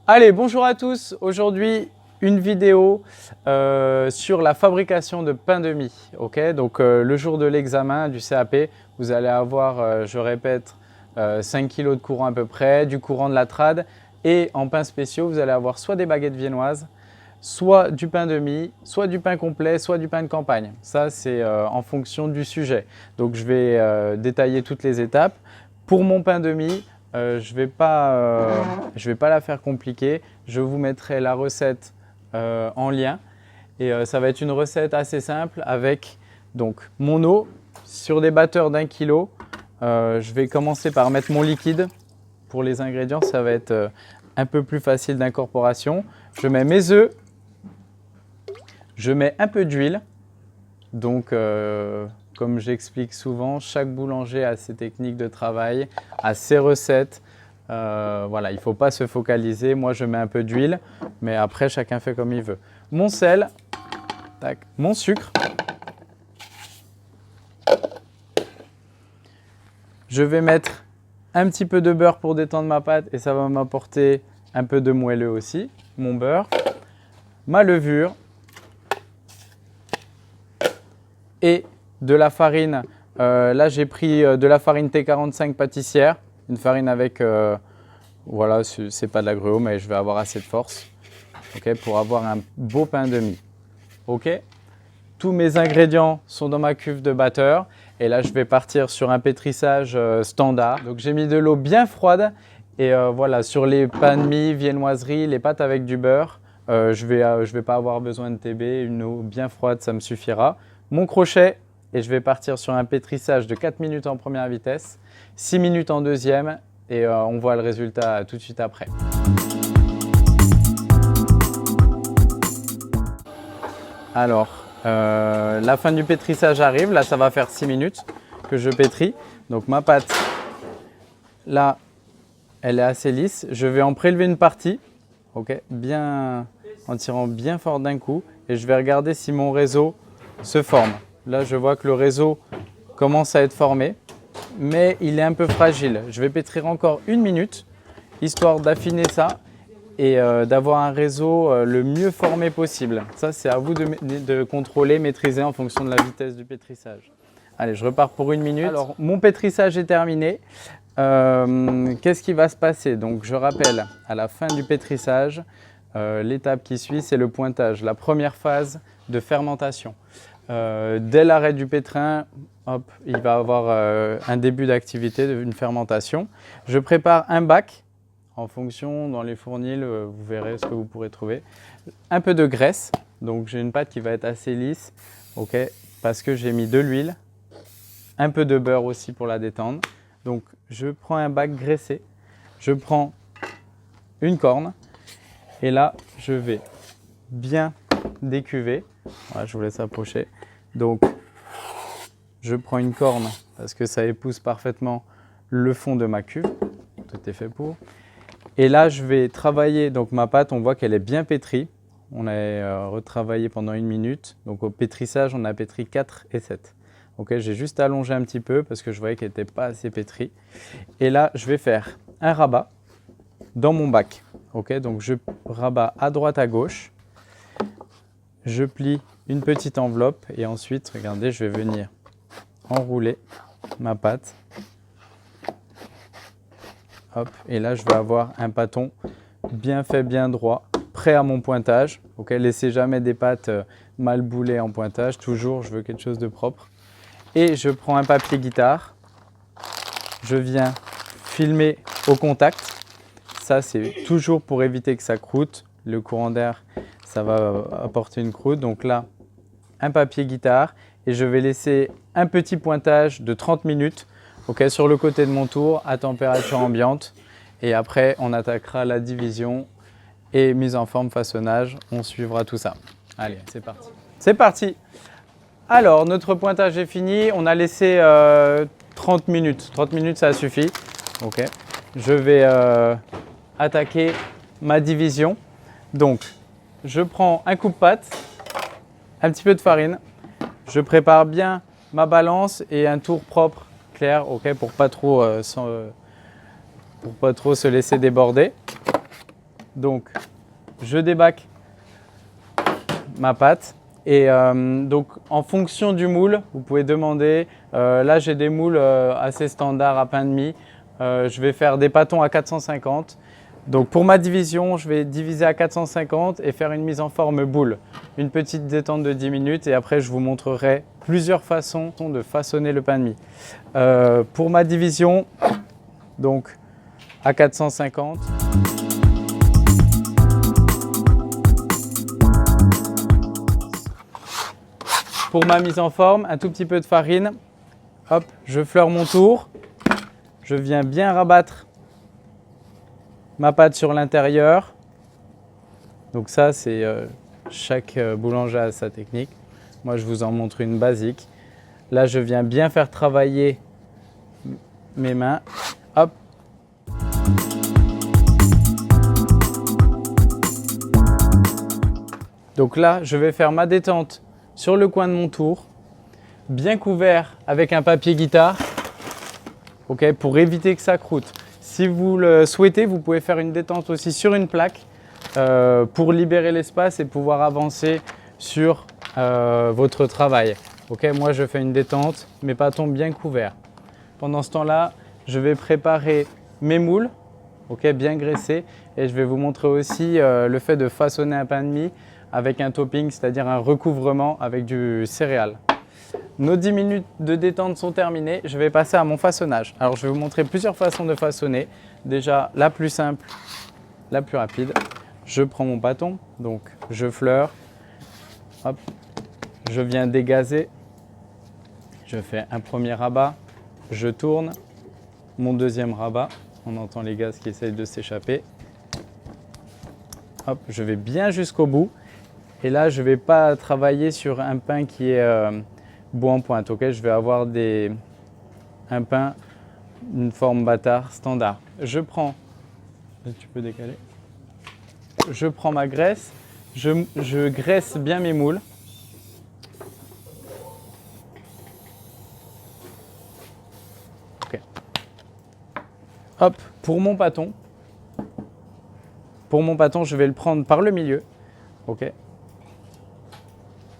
Allez, bonjour à tous. Aujourd'hui, une vidéo sur la fabrication de pain de mie. Okay, donc, le jour de l'examen du CAP, vous allez avoir, je répète, 5 kg de courant à peu près, du courant de la trad. Et en pains spéciaux, vous allez avoir soit des baguettes viennoises, soit du pain de mie, soit du pain complet, soit du pain de campagne. Ça, c'est en fonction du sujet. Donc, je vais détailler toutes les étapes. Pour mon pain de mie, je vais pas la faire compliquée. Je vous mettrai la recette en lien. Et ça va être une recette assez simple avec donc, mon eau sur des batteurs d'1 kg. Je vais commencer par mettre mon liquide. Pour les ingrédients, ça va être un peu plus facile d'incorporation. Je mets mes œufs. Je mets un peu d'huile. Donc, comme j'explique souvent, chaque boulanger a ses techniques de travail, a ses recettes. Voilà, il ne faut pas se focaliser. Moi, je mets un peu d'huile, mais après, chacun fait comme il veut. Mon sel, tac, mon sucre. Je vais mettre un petit peu de beurre pour détendre ma pâte et ça va m'apporter un peu de moelleux aussi. Mon beurre, ma levure et de la farine. Là, j'ai pris de la farine T45 pâtissière, une farine avec, voilà, c'est pas de la gruau, mais je vais avoir assez de force, okay, pour avoir un beau pain de mie. Okay. Tous mes ingrédients sont dans ma cuve de batteur et là, je vais partir sur un pétrissage standard. Donc, j'ai mis de l'eau bien froide et voilà, sur les pains de mie, viennoiseries, les pâtes avec du beurre, je vais pas avoir besoin de TB, une eau bien froide, ça me suffira. Mon crochet. Et je vais partir sur un pétrissage de 4 minutes en première vitesse, 6 minutes en deuxième et on voit le résultat tout de suite après. Alors, la fin du pétrissage arrive. Là, ça va faire 6 minutes que je pétris. Donc, ma pâte, là, elle est assez lisse. Je vais en prélever une partie, okay, bien, en tirant bien fort d'un coup. Et je vais regarder si mon réseau se forme. Là, je vois que le réseau commence à être formé, mais il est un peu fragile. Je vais pétrir encore 1 minute, histoire d'affiner ça et d'avoir un réseau le mieux formé possible. Ça, c'est à vous de contrôler, maîtriser en fonction de la vitesse du pétrissage. Allez, je repars pour 1 minute. Alors, mon pétrissage est terminé. Qu'est-ce qui va se passer? Donc, je rappelle, à la fin du pétrissage, l'étape qui suit, c'est le pointage, la première phase de fermentation. Dès l'arrêt du pétrin, hop, il va avoir un début d'activité, une fermentation. Je prépare un bac en fonction, dans les fournils, vous verrez ce que vous pourrez trouver. Un peu de graisse, donc j'ai une pâte qui va être assez lisse, okay, parce que j'ai mis de l'huile, un peu de beurre aussi pour la détendre. Donc je prends un bac graissé, je prends une corne et là je vais bien décuver. Voilà, je vous laisse approcher. Donc, je prends une corne parce que ça épouse parfaitement le fond de ma cuve. Tout est fait pour. Et là, je vais travailler donc ma pâte. On voit qu'elle est bien pétrie. On a retravaillé pendant 1 minute. Donc, au pétrissage, on a pétri 4 et 7. Okay, j'ai juste allongé un petit peu parce que je voyais qu'elle n'était pas assez pétrie. Et là, je vais faire un rabat dans mon bac. Okay, donc, je rabats à droite, à gauche. Je plie une petite enveloppe et ensuite, regardez, je vais venir enrouler ma pâte. Hop, et là, je vais avoir un pâton bien fait, bien droit, prêt à mon pointage. Okay, laissez jamais des pâtes mal boulées en pointage. Toujours, je veux quelque chose de propre. Et je prends un papier guitare. Je viens filmer au contact. Ça, c'est toujours pour éviter que ça croûte. Le courant d'air, ça va apporter une croûte. Donc là, un papier guitare et je vais laisser un petit pointage de 30 minutes okay, sur le côté de mon tour à température ambiante. Et après, on attaquera la division et mise en forme, façonnage. On suivra tout ça. Allez, c'est parti. C'est parti. Alors, notre pointage est fini. On a laissé 30 minutes. 30 minutes, ça suffit. Okay. je vais attaquer ma division. Donc, je prends un coupe-pâte, un petit peu de farine, je prépare bien ma balance et un tour propre, clair, ok, pour pas trop se laisser déborder. Donc, je débac ma pâte et donc en fonction du moule, vous pouvez demander. Là, j'ai des moules assez standards à pain de mie. Je vais faire des pâtons à 450. Donc pour ma division, je vais diviser à 450 et faire une mise en forme boule. Une petite détente de 10 minutes et après je vous montrerai plusieurs façons de façonner le pain de mie. Pour ma division, donc à 450. Pour ma mise en forme, un tout petit peu de farine. Hop, je fleure mon tour. Je viens bien rabattre ma pâte sur l'intérieur. Donc ça, c'est chaque boulanger a sa technique. Moi, je vous en montre une basique. Là, je viens bien faire travailler mes mains. Hop. Donc là, je vais faire ma détente sur le coin de mon tour, bien couvert avec un papier guitare, okay, pour éviter que ça croûte. Si vous le souhaitez, vous pouvez faire une détente aussi sur une plaque pour libérer l'espace et pouvoir avancer sur votre travail. Okay, moi, je fais une détente, mes pâtons bien couverts. Pendant ce temps-là, je vais préparer mes moules, okay, bien graissés, et je vais vous montrer aussi le fait de façonner un pain de mie avec un topping, c'est-à-dire un recouvrement avec du céréal. Nos 10 minutes de détente sont terminées, je vais passer à mon façonnage. Alors je vais vous montrer plusieurs façons de façonner. Déjà la plus simple, la plus rapide. Je prends mon bâton, donc je fleure, hop, je viens dégazer, je fais un premier rabat, je tourne, mon deuxième rabat, on entend les gaz qui essayent de s'échapper. Hop, je vais bien jusqu'au bout. Et là, je ne vais pas travailler sur un pain qui est bout en pointe. Okay, je vais avoir un pain, une forme bâtard standard. Je prends, tu peux décaler. Je prends ma graisse, je graisse bien mes moules. Okay. Hop, pour mon pâton, je vais le prendre par le milieu. Okay.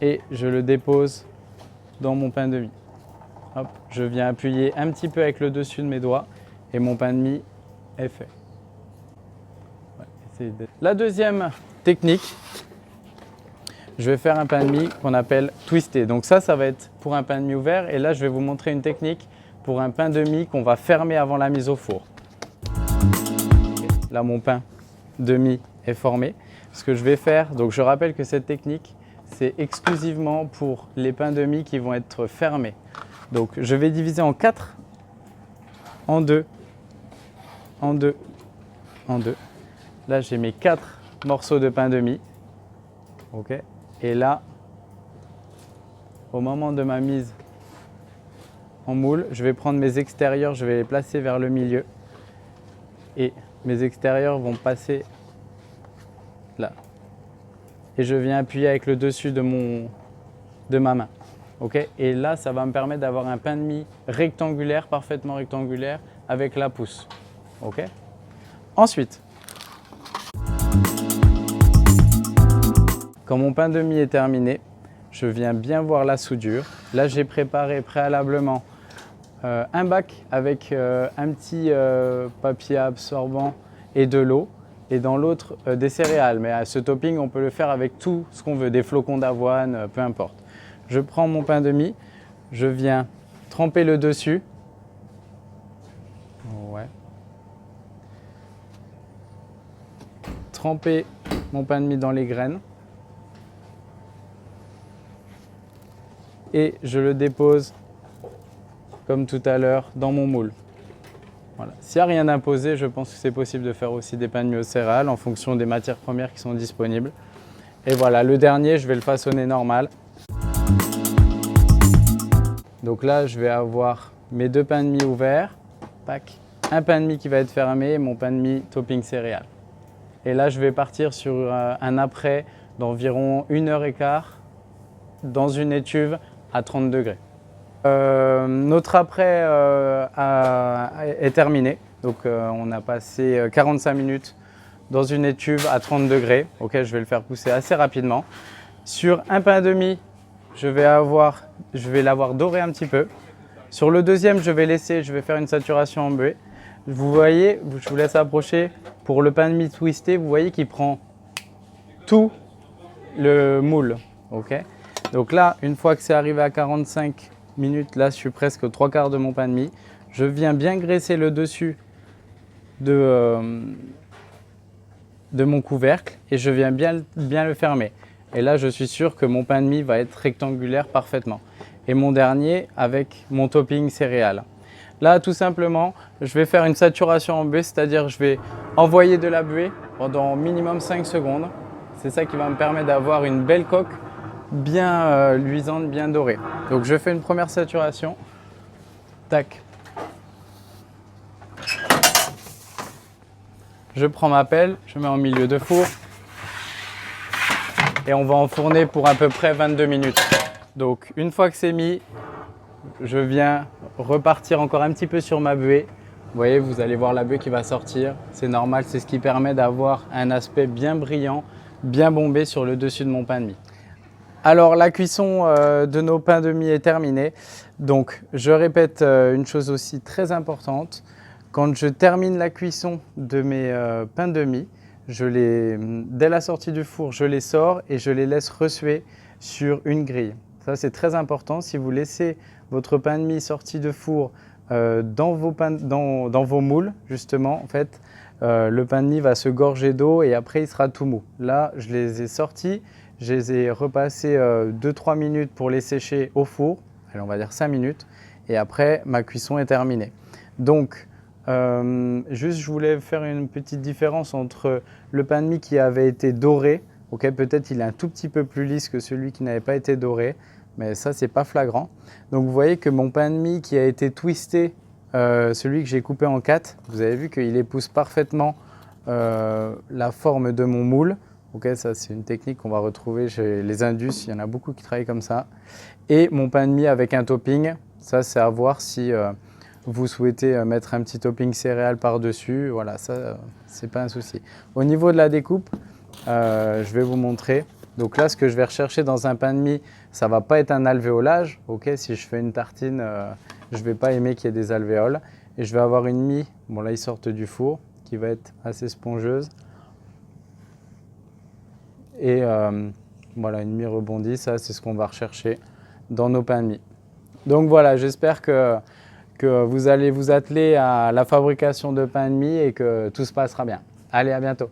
Et je le dépose dans mon pain de mie. Hop, je viens appuyer un petit peu avec le dessus de mes doigts et mon pain de mie est fait. Ouais, la deuxième technique, je vais faire un pain de mie qu'on appelle twisté. Donc ça va être pour un pain de mie ouvert et là je vais vous montrer une technique pour un pain de mie qu'on va fermer avant la mise au four. Là mon pain de mie est formé. Ce que je vais faire, donc je rappelle que cette technique, c'est exclusivement pour les pains de mie qui vont être fermés. Donc je vais diviser en 4, en 2, en 2, en 2. Là j'ai mes 4 morceaux de pain de mie. Okay. Et là, au moment de ma mise en moule, je vais prendre mes extérieurs, je vais les placer vers le milieu. Et mes extérieurs vont passer là. Et je viens appuyer avec le dessus de ma main. Okay, et là, ça va me permettre d'avoir un pain de mie rectangulaire, parfaitement rectangulaire, avec la pousse. Okay. Ensuite, quand mon pain de mie est terminé, je viens bien voir la soudure. Là, j'ai préparé préalablement un bac avec un petit papier absorbant et de l'eau. Et dans l'autre, des céréales. Mais ce topping, on peut le faire avec tout ce qu'on veut, des flocons d'avoine, peu importe. Je prends mon pain de mie, je viens tremper le dessus. Ouais. Tremper mon pain de mie dans les graines. Et je le dépose, comme tout à l'heure, dans mon moule. Voilà. S'il n'y a rien d'imposé, je pense que c'est possible de faire aussi des pains de mie aux céréales en fonction des matières premières qui sont disponibles. Et voilà, le dernier, je vais le façonner normal. Donc là, je vais avoir mes 2 pains de mie ouverts. Pac. un pain de mie qui va être fermé et mon pain de mie topping céréales. Et là, je vais partir sur un après d'environ 1h15 dans une étuve à 30 degrés. Notre après est terminé. Donc, on a passé 45 minutes dans une étuve à 30 degrés. Ok, je vais le faire pousser assez rapidement. Sur un pain de mie, je vais l'avoir doré un petit peu. Sur le deuxième, je vais faire une saturation en buée. Vous voyez, je vous laisse approcher. Pour le pain de mie twisté, vous voyez qu'il prend tout le moule. Ok. Donc là, une fois que c'est arrivé à 45 minutes, là, je suis presque aux 3/4 de mon pain de mie. Je viens bien graisser le dessus de mon couvercle et je viens bien le fermer. Et là, je suis sûr que mon pain de mie va être rectangulaire parfaitement. Et mon dernier avec mon topping céréales. Là, tout simplement, je vais faire une saturation en buée, c'est-à-dire je vais envoyer de la buée pendant minimum 5 secondes. C'est ça qui va me permettre d'avoir une belle coque bien luisante, bien dorée. Donc, je fais une première saturation. Tac. Je prends ma pelle, je mets en milieu de four et on va enfourner pour à peu près 22 minutes. Donc, une fois que c'est mis, je viens repartir encore un petit peu sur ma buée. Vous voyez, vous allez voir la buée qui va sortir. C'est normal, c'est ce qui permet d'avoir un aspect bien brillant, bien bombé sur le dessus de mon pain de mie. Alors, la cuisson de nos pains de mie est terminée. Donc, je répète une chose aussi très importante. Quand je termine la cuisson de mes pains de mie, dès la sortie du four, je les sors et je les laisse ressuer sur une grille. Ça, c'est très important. Si vous laissez votre pain de mie sorti de four dans vos moules, justement, en fait, le pain de mie va se gorger d'eau et après, il sera tout mou. Là, je les ai sortis, je les ai repassés 2-3 minutes pour les sécher au four. Allez, on va dire 5 minutes. Et après, ma cuisson est terminée. Donc, juste, je voulais faire une petite différence entre le pain de mie qui avait été doré. Okay, peut-être il est un tout petit peu plus lisse que celui qui n'avait pas été doré, mais ça, c'est pas flagrant. Donc, vous voyez que mon pain de mie qui a été twisté, celui que j'ai coupé en 4, vous avez vu qu'il épouse parfaitement la forme de mon moule. Okay, ça, c'est une technique qu'on va retrouver chez les Indus. Il y en a beaucoup qui travaillent comme ça. Et mon pain de mie avec un topping, ça, c'est à voir si vous souhaitez mettre un petit topping céréales par-dessus. Voilà, ça, c'est pas un souci. Au niveau de la découpe, je vais vous montrer. Donc là, ce que je vais rechercher dans un pain de mie, ça ne va pas être un alvéolage. Okay, si je fais une tartine, je ne vais pas aimer qu'il y ait des alvéoles. Et je vais avoir une mie, bon là, ils sortent du four, qui va être assez spongieuse. Et voilà, une mie rebondie, ça, c'est ce qu'on va rechercher dans nos pains de mie. Donc voilà, j'espère que vous allez vous atteler à la fabrication de pain de mie et que tout se passera bien. Allez, à bientôt.